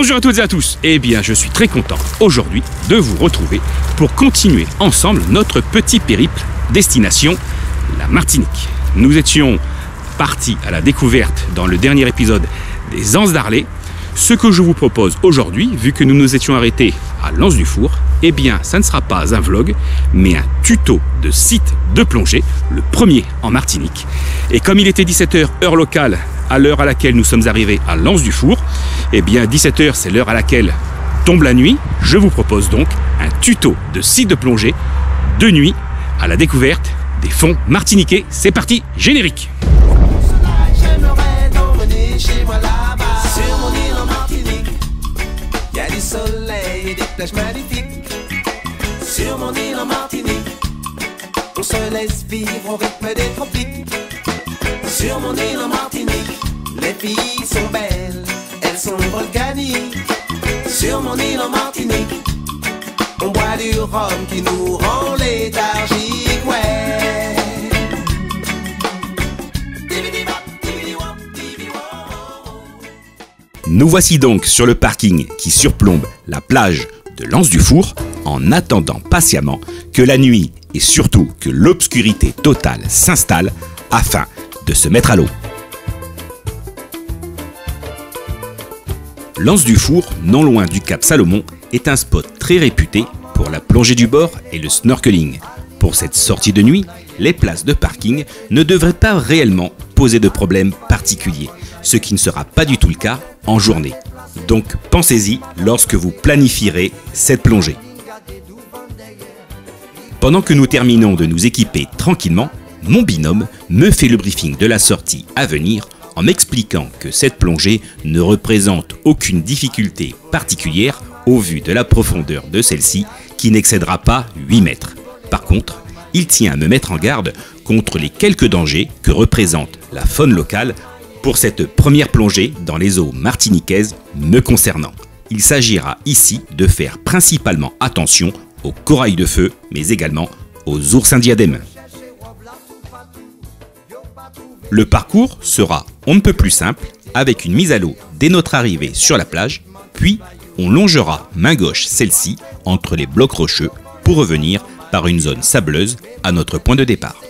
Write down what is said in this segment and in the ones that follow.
Bonjour à toutes et à tous. Eh bien, je suis très content aujourd'hui de vous retrouver pour continuer ensemble notre petit périple destination la Martinique. Nous étions partis à la découverte dans le dernier épisode des Anses d'Arlet. Ce que je vous propose aujourd'hui, vu que nous nous étions arrêtés à l'Anse du Four, eh bien, ça ne sera pas un vlog, mais un tuto de site de plongée, le premier en Martinique. Et comme il était 17h heure locale, à l'heure à laquelle nous sommes arrivés à l'Anse du Four, eh bien 17h c'est l'heure à laquelle tombe la nuit. Je vous propose donc un tuto de site de plongée de nuit à la découverte des fonds martiniquais. C'est parti, générique. Il y a du soleil et des plages magnifiques. Sur mon île en Martinique, on se laisse vivre au rythme des tropiques. Sur mon île en Martinique, les filles sont belles, elles sont volcaniques. Sur mon île en Martinique, on boit du rhum qui nous rend léthargiques, ouais. Nous voici donc sur le parking qui surplombe la plage de l'Anse du Four, en attendant patiemment que la nuit et surtout que l'obscurité totale s'installe afin de se mettre à l'eau. L'Anse du Four, non loin du Cap Salomon, est un spot très réputé pour la plongée du bord et le snorkeling. Pour cette sortie de nuit, les places de parking ne devraient pas réellement poser de problème particulier, ce qui ne sera pas du tout le cas en journée. Donc pensez-y lorsque vous planifierez cette plongée. Pendant que nous terminons de nous équiper tranquillement, mon binôme me fait le briefing de la sortie à venir en m'expliquant que cette plongée ne représente aucune difficulté particulière au vu de la profondeur de celle-ci qui n'excédera pas 8 mètres. Par contre, il tient à me mettre en garde contre les quelques dangers que représente la faune locale pour cette première plongée dans les eaux martiniquaises me concernant. Il s'agira ici de faire principalement attention aux corails de feu, mais également aux oursins diadèmes. Le parcours sera on ne peut plus simple, avec une mise à l'eau dès notre arrivée sur la plage, puis on longera main gauche celle-ci entre les blocs rocheux pour revenir par une zone sableuse à notre point de départ.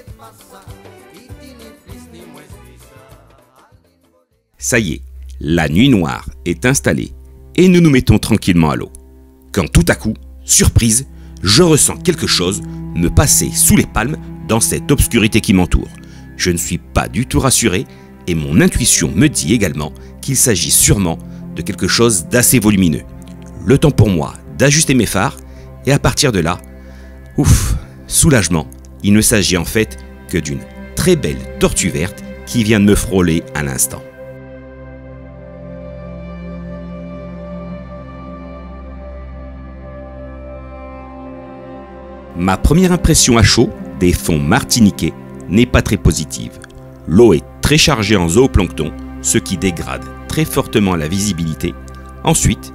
Ça y est, la nuit noire est installée et nous nous mettons tranquillement à l'eau. Quand tout à coup, surprise, je ressens quelque chose me passer sous les palmes dans cette obscurité qui m'entoure. Je ne suis pas du tout rassuré et mon intuition me dit également qu'il s'agit sûrement de quelque chose d'assez volumineux. Le temps pour moi d'ajuster mes phares et à partir de là, ouf, soulagement, il ne s'agit en fait que d'une très belle tortue verte qui vient de me frôler à l'instant. Ma première impression à chaud des fonds martiniquais n'est pas très positive. L'eau est très chargée en zooplancton, ce qui dégrade très fortement la visibilité. Ensuite,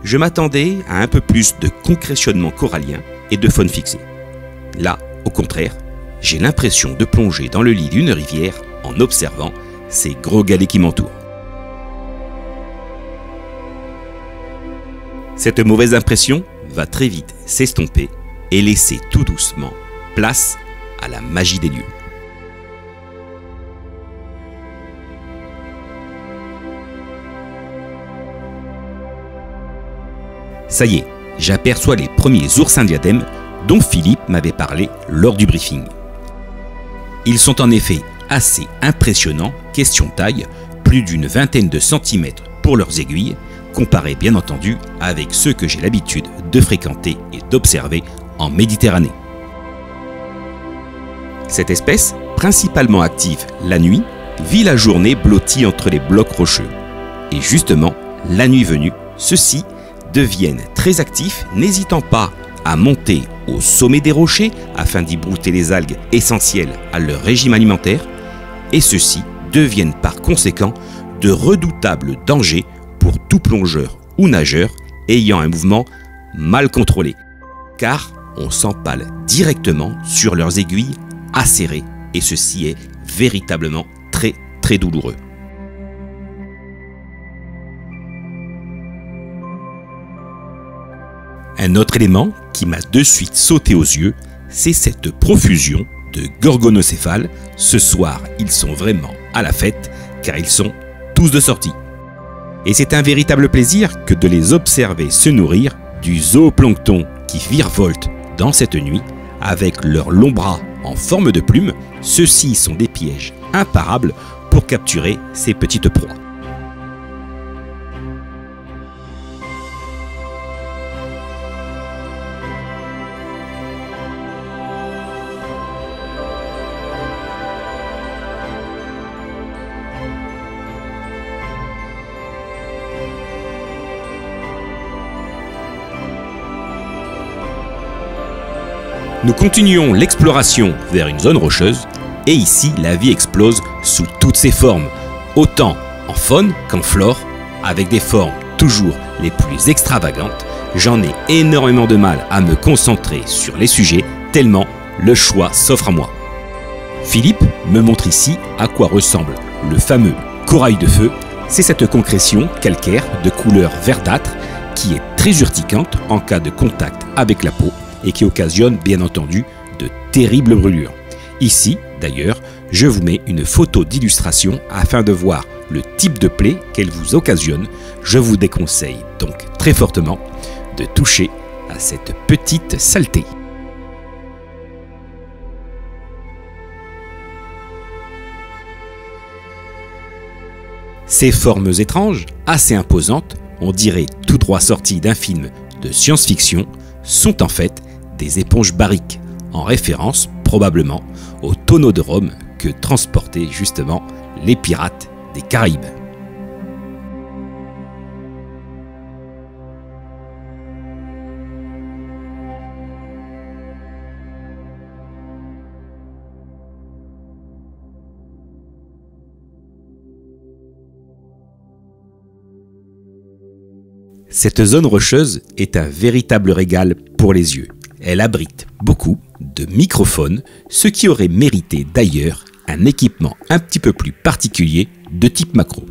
je m'attendais à un peu plus de concrétionnement corallien et de faune fixée. Là, au contraire, j'ai l'impression de plonger dans le lit d'une rivière en observant ces gros galets qui m'entourent. Cette mauvaise impression va très vite s'estomper et laisser tout doucement place à la magie des lieux. Ça y est, j'aperçois les premiers oursins diadèmes dont Philippe m'avait parlé lors du briefing. Ils sont en effet assez impressionnants, question taille, plus d'une vingtaine de centimètres pour leurs aiguilles, comparés bien entendu avec ceux que j'ai l'habitude de fréquenter et d'observer en Méditerranée. Cette espèce, principalement active la nuit, vit la journée blottie entre les blocs rocheux. Et justement, la nuit venue, ceux-ci deviennent très actifs, n'hésitant pas à monter au sommet des rochers afin d'y brouter les algues essentielles à leur régime alimentaire, et ceux-ci deviennent par conséquent de redoutables dangers pour tout plongeur ou nageur ayant un mouvement mal contrôlé, car on s'empale directement sur leurs aiguilles acérées et ceci est véritablement très douloureux. Un autre élément qui m'a de suite sauté aux yeux, c'est cette profusion de gorgonocéphales. Ce soir, ils sont vraiment à la fête car ils sont tous de sortie. Et c'est un véritable plaisir que de les observer se nourrir du zooplancton qui virevolte dans cette nuit avec leurs longs bras en forme de plume. Ceux-ci sont des pièges imparables pour capturer ces petites proies. Nous continuons l'exploration vers une zone rocheuse et ici la vie explose sous toutes ses formes, autant en faune qu'en flore, avec des formes toujours les plus extravagantes. J'en ai énormément de mal à me concentrer sur les sujets tellement le choix s'offre à moi. Philippe me montre ici à quoi ressemble le fameux corail de feu. C'est cette concrétion calcaire de couleur verdâtre qui est très urticante en cas de contact avec la peau et qui occasionne bien entendu de terribles brûlures. Ici, d'ailleurs, je vous mets une photo d'illustration afin de voir le type de plaie qu'elle vous occasionne. Je vous déconseille donc très fortement de toucher à cette petite saleté. Ces formes étranges, assez imposantes, on dirait tout droit sorties d'un film de science-fiction, sont en fait des éponges barriques, en référence probablement au tonneau de Rome que transportaient justement les pirates des Caraïbes. Cette zone rocheuse est un véritable régal pour les yeux. Elle abrite beaucoup de microphones, ce qui aurait mérité d'ailleurs un équipement un petit peu plus particulier de type macro.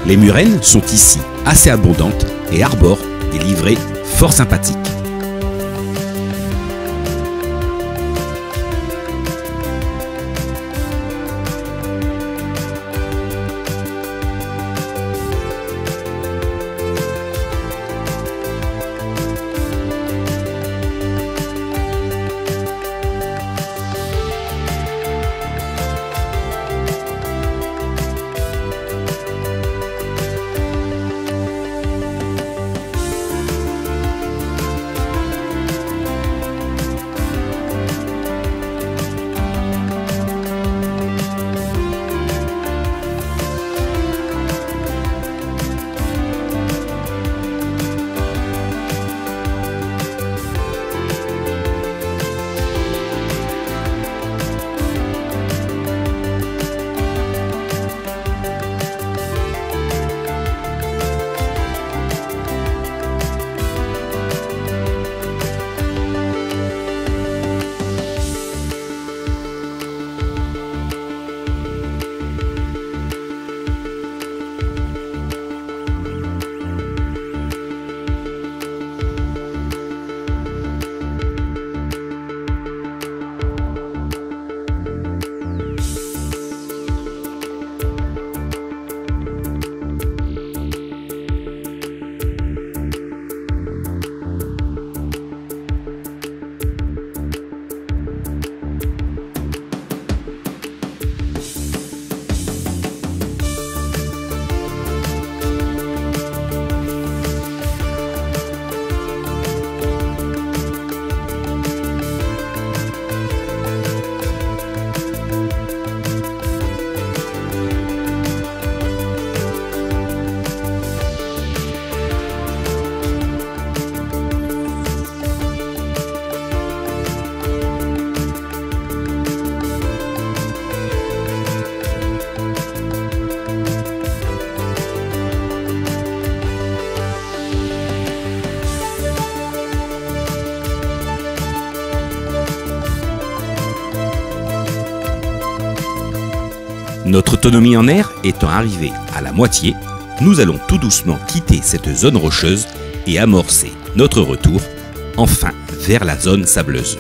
Les murènes sont ici assez abondantes et arborent des livrées fort sympathiques. autonomie en air étant arrivée à la moitié, nous allons tout doucement quitter cette zone rocheuse et amorcer notre retour, enfin vers la zone sableuse.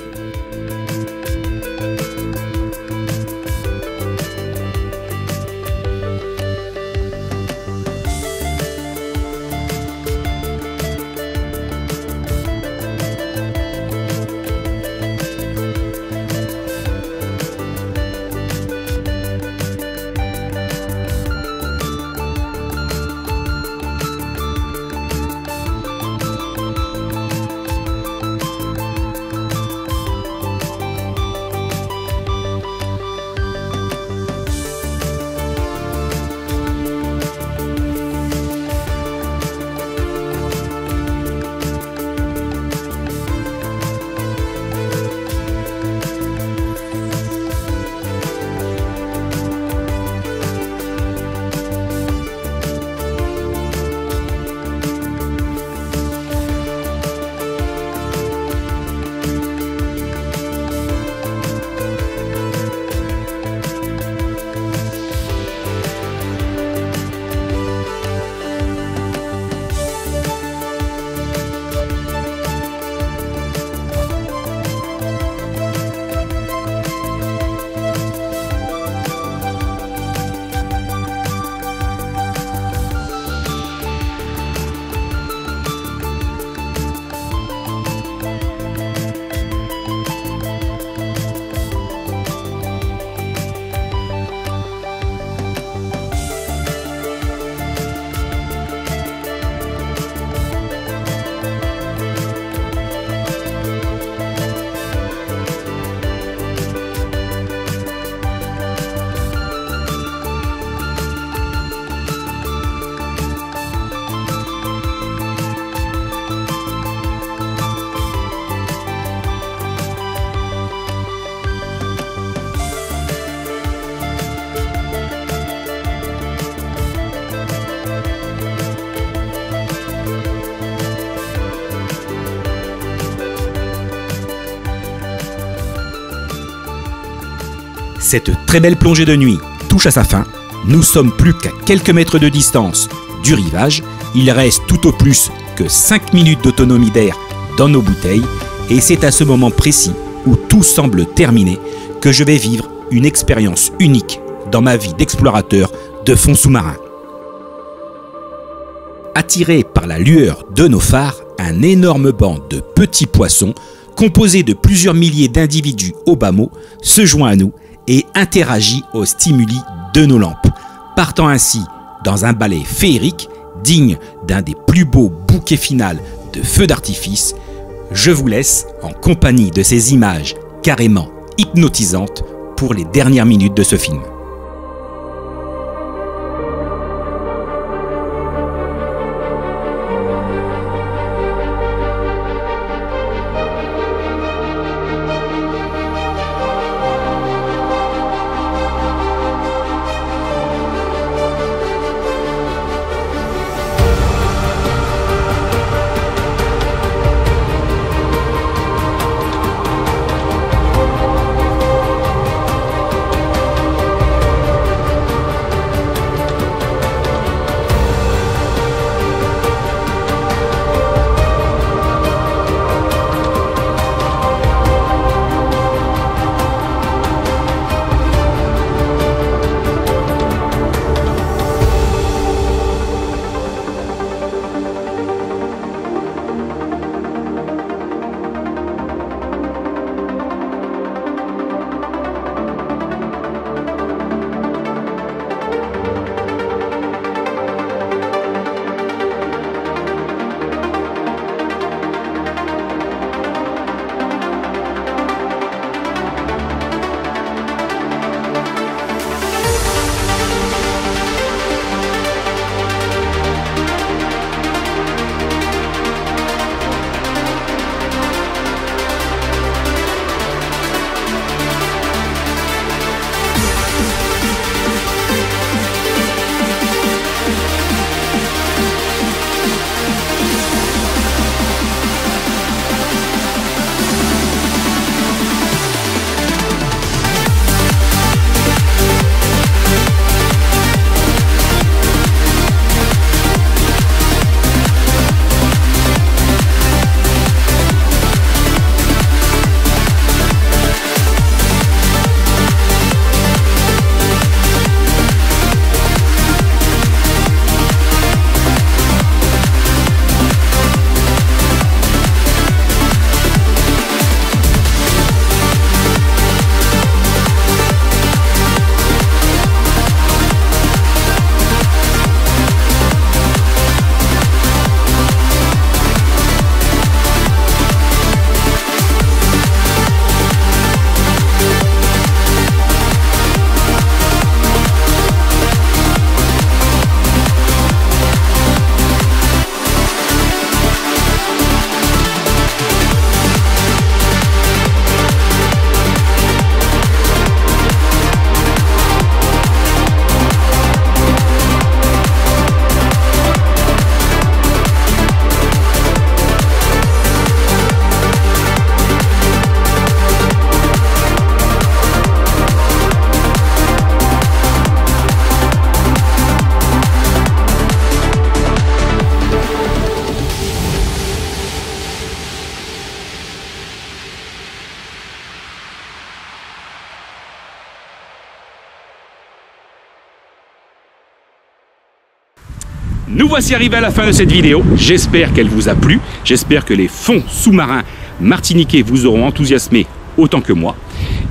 Cette très belle plongée de nuit touche à sa fin. Nous sommes plus qu'à quelques mètres de distance du rivage. Il reste tout au plus que 5 minutes d'autonomie d'air dans nos bouteilles. Et c'est à ce moment précis où tout semble terminé que je vais vivre une expérience unique dans ma vie d'explorateur de fond sous-marin. Attiré par la lueur de nos phares, un énorme banc de petits poissons composé de plusieurs milliers d'individus au bas mot se joint à nous et interagit aux stimuli de nos lampes, partant ainsi dans un ballet féerique digne d'un des plus beaux bouquets finals de feux d'artifice. Je vous laisse en compagnie de ces images carrément hypnotisantes pour les dernières minutes de ce film. Nous voici arrivés à la fin de cette vidéo. J'espère qu'elle vous a plu. J'espère que les fonds sous-marins martiniquais vous auront enthousiasmé autant que moi.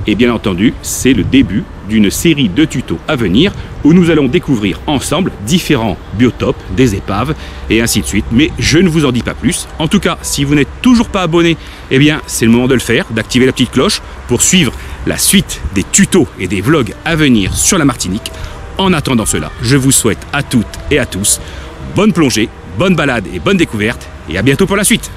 Et bien entendu, c'est le début d'une série de tutos à venir où nous allons découvrir ensemble différents biotopes, des épaves et ainsi de suite. Mais je ne vous en dis pas plus. En tout cas, si vous n'êtes toujours pas abonné, eh bien c'est le moment de le faire, d'activer la petite cloche pour suivre la suite des tutos et des vlogs à venir sur la Martinique. En attendant cela, je vous souhaite à toutes et à tous bonne plongée, bonne balade et bonne découverte et à bientôt pour la suite.